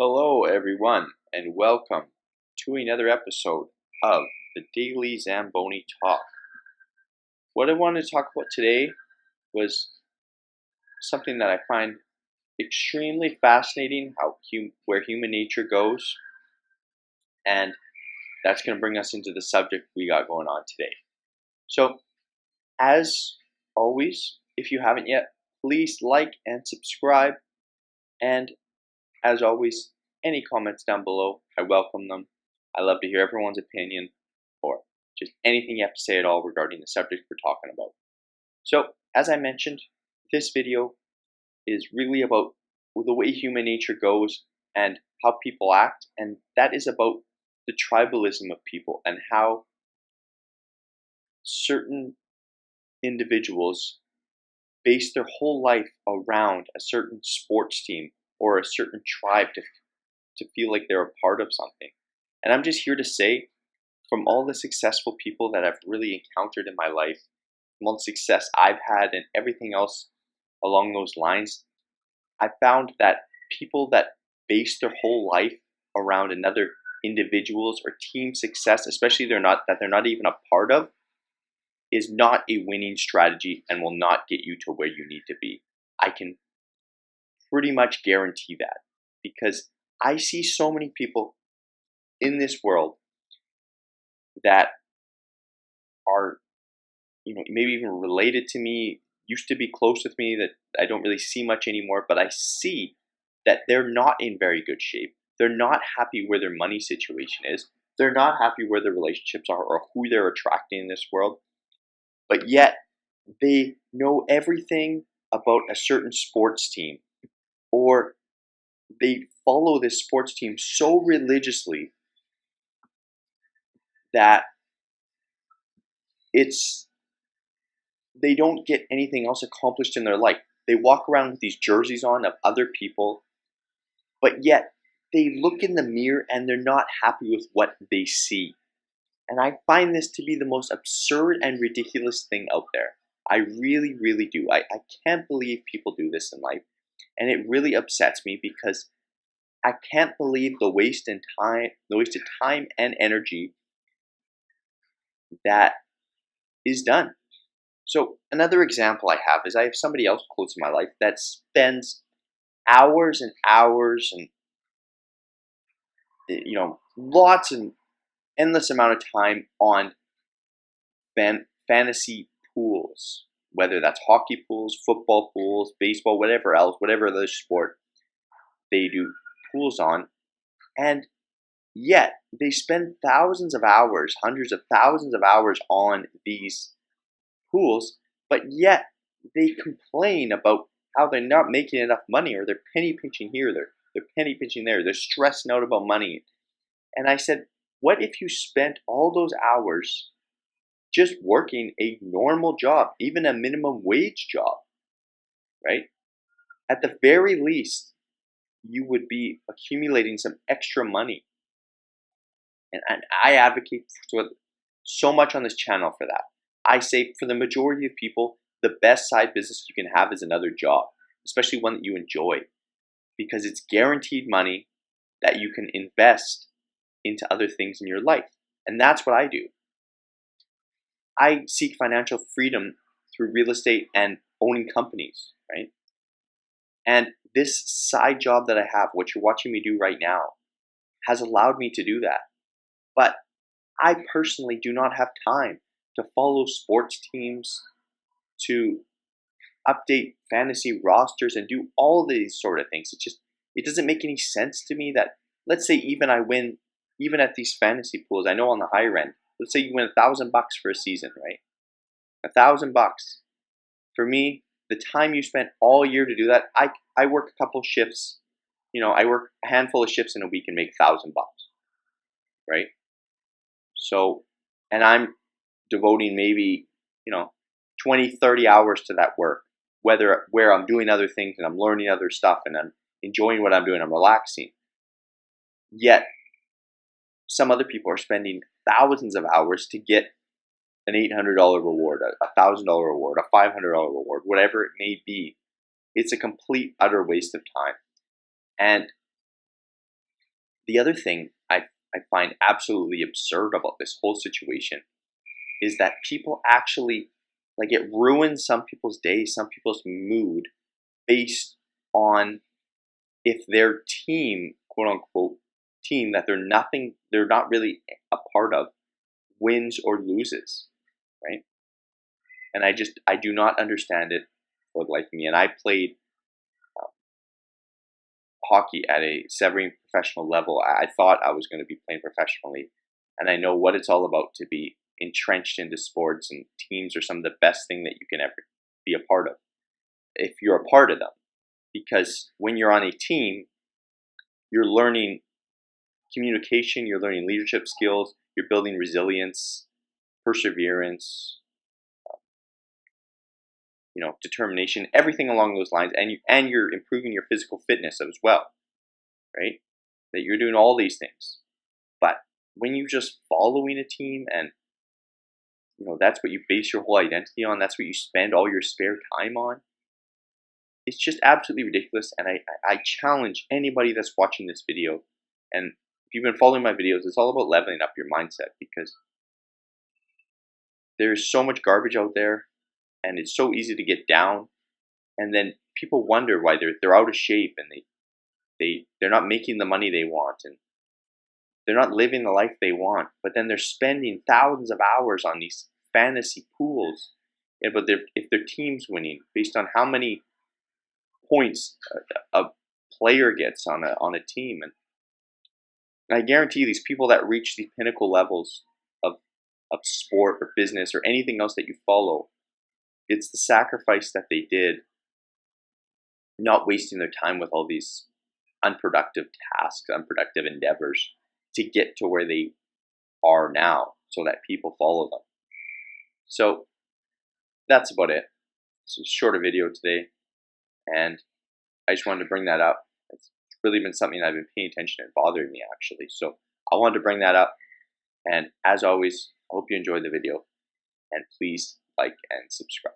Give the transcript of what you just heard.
Hello, everyone, and welcome to another episode of the Daily Zamboni Talk. What I wanted to talk about today was something that I find extremely fascinating, where human nature goes, and that's going to bring us into the subject we got going on today. So, as always, if you haven't yet, please like and subscribe, and as always, any comments down below, I welcome them. I love to hear everyone's opinion or just anything you have to say at all regarding the subject we're talking about. So, as I mentioned, this video is really about the way human nature goes and how people act, and that is about the tribalism of people and how certain individuals base their whole life around a certain sports team or a certain tribe to feel like they're a part of something. And I'm just here to say, from all the successful people that I've really encountered in my life, from all the success I've had and everything else along those lines, I found that people that base their whole life around another individual's or team success, especially they're not even a part of, is not a winning strategy and will not get you to where you need to be. I can pretty much guarantee that because I see so many people in this world that are, maybe even related to me, used to be close with me that I don't really see much anymore, but I see that they're not in very good shape. They're not happy where their money situation is. They're not happy where their relationships are or who they're attracting in this world. But yet, they know everything about a certain sports team, or they follow this sports team so religiously that it's they don't get anything else accomplished in their life. They walk around with these jerseys on of other people, but yet they look in the mirror and they're not happy with what they see. And I find this to be the most absurd and ridiculous thing out there. I really, really do. I can't believe people do this in life. And it really upsets me because I can't believe the wasted time and energy that is done. So another example I have is I have somebody else close in my life that spends hours and hours and lots and endless amount of time on fantasy pools, whether that's hockey pools, football pools, baseball, whatever else, whatever other sport they do pools on, and yet they spend thousands of hours, hundreds of thousands of hours on these pools, but yet they complain about how they're not making enough money or they're penny pinching here, they're penny pinching there, they're stressing out about money. And I said, what if you spent all those hours just working a normal job, even a minimum wage job, right? At the very least, you would be accumulating some extra money. And I advocate so much on this channel for that. I say for the majority of people, the best side business you can have is another job, especially one that you enjoy, because it's guaranteed money that you can invest into other things in your life. And that's what I do. I seek financial freedom through real estate and owning companies, right? And this side job that I have, what you're watching me do right now, has allowed me to do that. But I personally do not have time to follow sports teams, to update fantasy rosters and do all these sort of things. It doesn't make any sense to me that, let's say even I win, even at these fantasy pools, I know on the higher end, let's say you win $1,000 for a season, right? $1,000. For me, the time you spent all year to do that, I work a couple shifts. I work a handful of shifts in a week and make $1,000, right? So, and I'm devoting maybe, 20, 30 hours to that work, where I'm doing other things and I'm learning other stuff and I'm enjoying what I'm doing, I'm relaxing. Yet, some other people are spending thousands of hours to get an $800 reward, a $1,000 reward, a $500 reward, whatever it may be. It's a complete, utter waste of time. And The other thing I find absolutely absurd about this whole situation is that people actually, like, it ruins some people's day, some people's mood based on if their team, quote unquote, team that they're not really a part of, wins or loses, right? And I do not understand it for the life of me. And I played hockey at a severing professional level. I thought I was going to be playing professionally, and I know what it's all about to be entrenched into sports, and teams are some of the best thing that you can ever be a part of if you're a part of them. Because when you're on a team, you're learning communication, you're learning leadership skills, you're building resilience, perseverance, determination, everything along those lines, and you're improving your physical fitness as well, right? That you're doing all these things. But when you're just following a team and that's what you base your whole identity on, that's what you spend all your spare time on, it's just absolutely ridiculous. And I challenge anybody that's watching this video, and if you've been following my videos, it's all about leveling up your mindset, because there's so much garbage out there and it's so easy to get down, and then people wonder why they're out of shape, and they're not making the money they want, and they're not living the life they want, but then they're spending thousands of hours on these fantasy pools. But if their team's winning based on how many points a player gets on a team, and I guarantee you, these people that reach these pinnacle levels of sport or business or anything else that you follow, it's the sacrifice that they did, not wasting their time with all these unproductive tasks, unproductive endeavors to get to where they are now so that people follow them. So that's about it. It's a shorter video today, and I just wanted to bring that up. It's really been something I've been paying attention and bothering me, actually. So I wanted to bring that up, and as always, I hope you enjoyed the video, and please like and subscribe.